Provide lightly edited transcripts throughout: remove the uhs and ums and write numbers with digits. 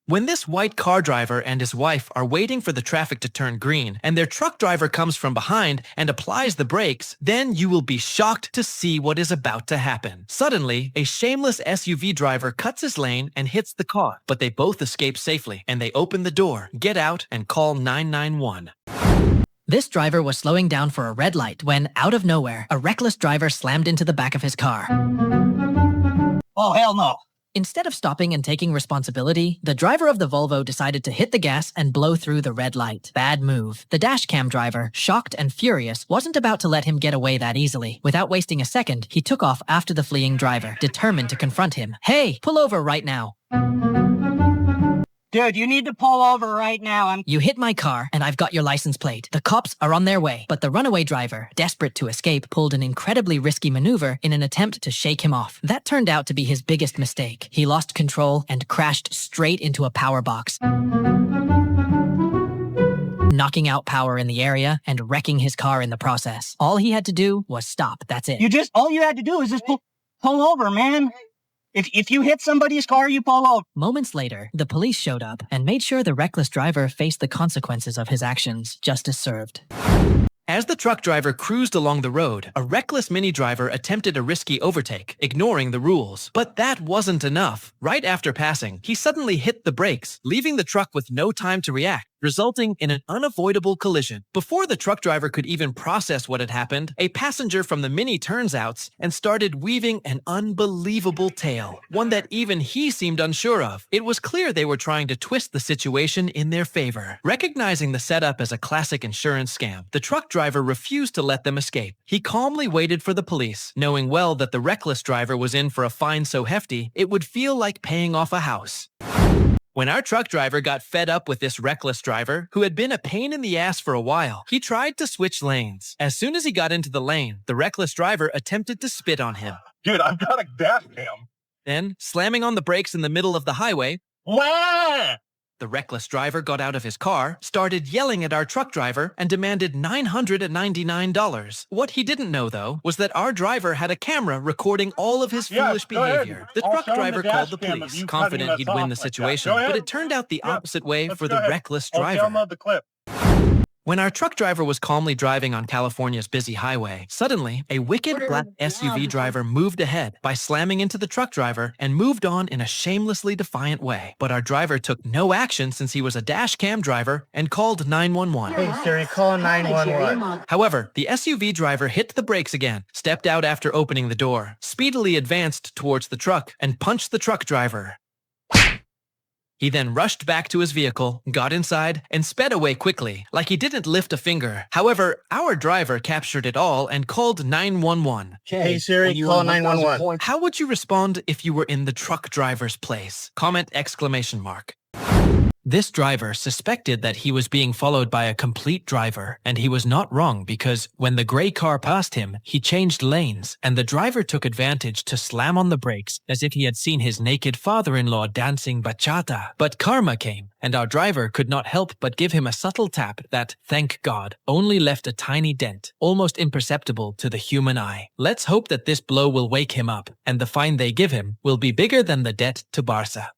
When this white car driver and his wife are waiting for the traffic to turn green and their truck driver comes from behind and applies the brakes, then you will be shocked to see what is about to happen. Suddenly, a shameless SUV driver cuts his lane and hits the car, but they both escape safely and they open the door, get out, and call 911. This driver was slowing down for a red light when, out of nowhere, a reckless driver slammed into the back of his car. Oh, hell no. Instead of stopping and taking responsibility, the driver of the Volvo decided to hit the gas and blow through the red light. Bad move. The dashcam driver, shocked and furious, wasn't about to let him get away that easily. Without wasting a second, he took off after the fleeing driver, determined to confront him. "Hey, pull over right now." Dude, you need to pull over right now. "You hit my car, and I've got your license plate. The cops are on their way." But the runaway driver, desperate to escape, pulled an incredibly risky maneuver in an attempt to shake him off. That turned out to be his biggest mistake. He lost control and crashed straight into a power box, knocking out power in the area and wrecking his car in the process. All he had to do was stop. That's it. All you had to do is just pull over, man. If you hit somebody's car, you pull over. Moments later, the police showed up and made sure the reckless driver faced the consequences of his actions. Justice served. As the truck driver cruised along the road, a reckless mini driver attempted a risky overtake, ignoring the rules. But that wasn't enough. Right after passing, he suddenly hit the brakes, leaving the truck with no time to react, resulting in an unavoidable collision. Before the truck driver could even process what had happened, a passenger from the Mini turns out and started weaving an unbelievable tale, one that even he seemed unsure of. It was clear they were trying to twist the situation in their favor. Recognizing the setup as a classic insurance scam, the truck driver refused to let them escape. He calmly waited for the police, knowing well that the reckless driver was in for a fine so hefty, it would feel like paying off a house. When our truck driver got fed up with this reckless driver, who had been a pain in the ass for a while, he tried to switch lanes. As soon as he got into the lane, the reckless driver attempted to spit on him. Dude, I've got a Dashcam. Then, slamming on the brakes in the middle of the highway, Wah! the reckless driver got out of his car, started yelling at our truck driver, and demanded $999. What he didn't know, though, was that our driver had a camera recording all of his foolish behavior. The truck driver called the police, confident he'd win the situation, but it turned out the opposite way for the reckless driver. Download the clip. When our truck driver was calmly driving on California's busy highway, suddenly, a wicked black SUV driver moved ahead by slamming into the truck driver and moved on in a shamelessly defiant way. But our driver took no action since he was a dash cam driver and called 911. Hey, Siri, call 911. However, the SUV driver hit the brakes again, stepped out after opening the door, speedily advanced towards the truck, and punched the truck driver. He then rushed back to his vehicle, got inside, and sped away quickly, like he didn't lift a finger. However, our driver captured it all and called 911. Hey, Siri, call 911. How would you respond if you were in the truck driver's place? Comment exclamation mark. This driver suspected that he was being followed by a complete driver, and he was not wrong because when the gray car passed him, he changed lanes, and the driver took advantage to slam on the brakes as if he had seen his naked father-in-law dancing bachata. But karma came, and our driver could not help but give him a subtle tap that, thank God, only left a tiny dent, almost imperceptible to the human eye. Let's hope that this blow will wake him up, and the fine they give him will be bigger than the debt to Barca.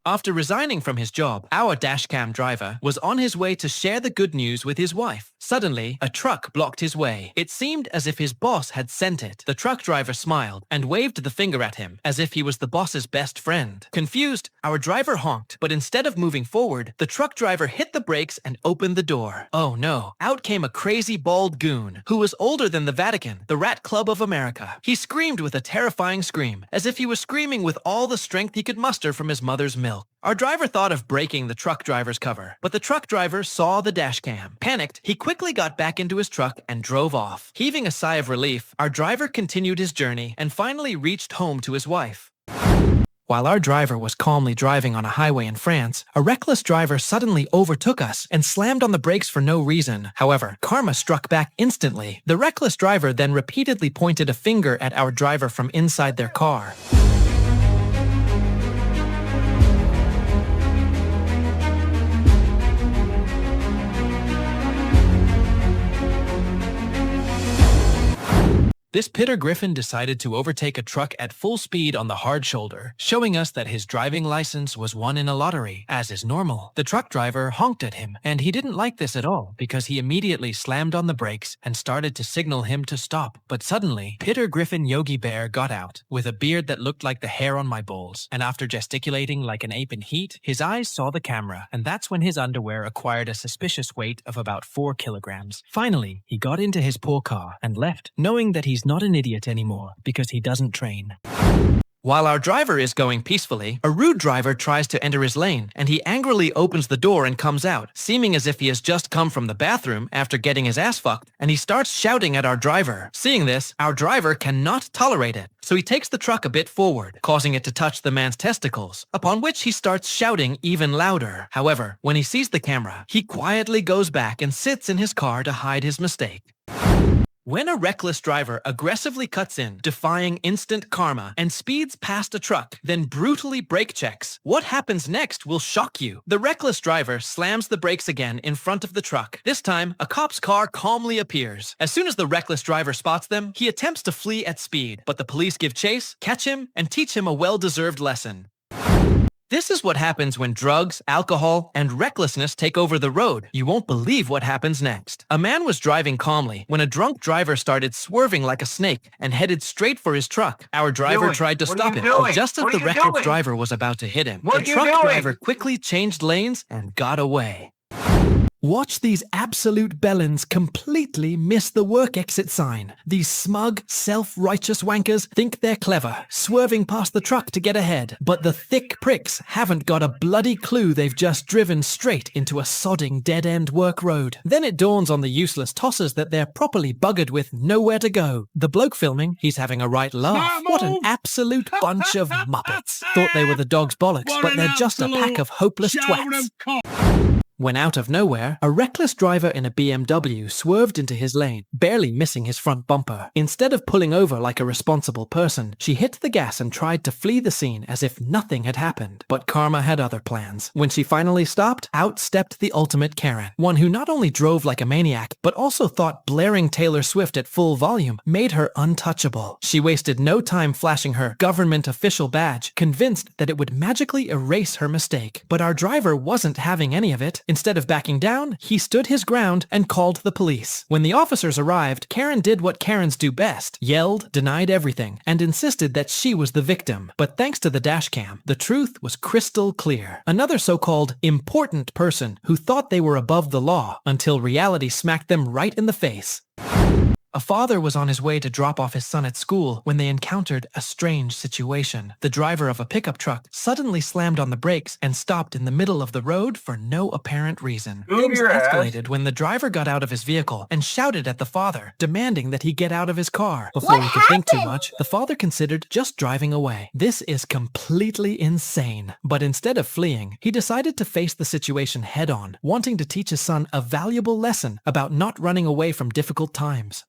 After resigning from his job, our dashcam driver was on his way to share the good news with his wife. Suddenly, a truck blocked his way. It seemed as if his boss had sent it. The truck driver smiled and waved the finger at him, as if he was the boss's best friend. Confused, our driver honked, but instead of moving forward, the truck driver hit the brakes and opened the door. Oh no, out came a crazy bald goon, who was older than the Vatican, the Rat Club of America. He screamed with a terrifying scream, as if he was screaming with all the strength he could muster from his mother's milk. Our driver thought of breaking the truck driver's cover, but the truck driver saw the dashcam. Panicked, he quickly got back into his truck and drove off. Heaving a sigh of relief, our driver continued his journey and finally reached home to his wife. While our driver was calmly driving on a highway in France, a reckless driver suddenly overtook us and slammed on the brakes for no reason. However, karma struck back instantly. The reckless driver then repeatedly pointed a finger at our driver from inside their car. This Pitter Griffin decided to overtake a truck at full speed on the hard shoulder, showing us that his driving license was won in a lottery, as is normal. The truck driver honked at him, and he didn't like this at all because he immediately slammed on the brakes and started to signal him to stop. But suddenly, Pitter Griffin Yogi Bear got out, with a beard that looked like the hair on my balls, and after gesticulating like an ape in heat, his eyes saw the camera, and that's when his underwear acquired a suspicious weight of about 4 kilograms. Finally, he got into his poor car and left, knowing that he's not an idiot anymore because he doesn't train. While our driver is going peacefully, a rude driver tries to enter his lane, and he angrily opens the door and comes out, seeming as if he has just come from the bathroom after getting his ass fucked, and he starts shouting at our driver. Seeing this, our driver cannot tolerate it, so he takes the truck a bit forward, causing it to touch the man's testicles, upon which he starts shouting even louder. However, when he sees the camera, he quietly goes back and sits in his car to hide his mistake. When a reckless driver aggressively cuts in, defying instant karma, and speeds past a truck, then brutally brake checks, what happens next will shock you. The reckless driver slams the brakes again in front of the truck. This time, a cop's car calmly appears. As soon as the reckless driver spots them, he attempts to flee at speed, but the police give chase, catch him, and teach him a well-deserved lesson. This is what happens when drugs, alcohol, and recklessness take over the road. You won't believe what happens next. A man was driving calmly when a drunk driver started swerving like a snake and headed straight for his truck. Our driver tried to stop him, but just as the reckless driver was about to hit him, the truck driver quickly changed lanes and got away. Watch these absolute bellends completely miss the work exit sign. These smug, self-righteous wankers think they're clever, swerving past the truck to get ahead. But the thick pricks haven't got a bloody clue they've just driven straight into a sodding dead-end work road. Then it dawns on the useless tossers that they're properly buggered with nowhere to go. The bloke filming, he's having a right laugh. What an absolute bunch of muppets. Thought they were the dog's bollocks, but they're just a pack of hopeless twats. When out of nowhere, a reckless driver in a BMW swerved into his lane, barely missing his front bumper. Instead of pulling over like a responsible person, she hit the gas and tried to flee the scene as if nothing had happened. But karma had other plans. When she finally stopped, out stepped the ultimate Karen. One who not only drove like a maniac, but also thought blaring Taylor Swift at full volume made her untouchable. She wasted no time flashing her government official badge, convinced that it would magically erase her mistake. But our driver wasn't having any of it. Instead of backing down, he stood his ground and called the police. When the officers arrived, Karen did what Karens do best, yelled, denied everything, and insisted that she was the victim. But thanks to the Dashcam, the truth was crystal clear. Another so-called important person who thought they were above the law until reality smacked them right in the face. A father was on his way to drop off his son at school when they encountered a strange situation. The driver of a pickup truck suddenly slammed on the brakes and stopped in the middle of the road for no apparent reason. Things escalated when the driver got out of his vehicle and shouted at the father, demanding that he get out of his car. Before he could think too much, the father considered just driving away. This is completely insane. But instead of fleeing, he decided to face the situation head-on, wanting to teach his son a valuable lesson about not running away from difficult times.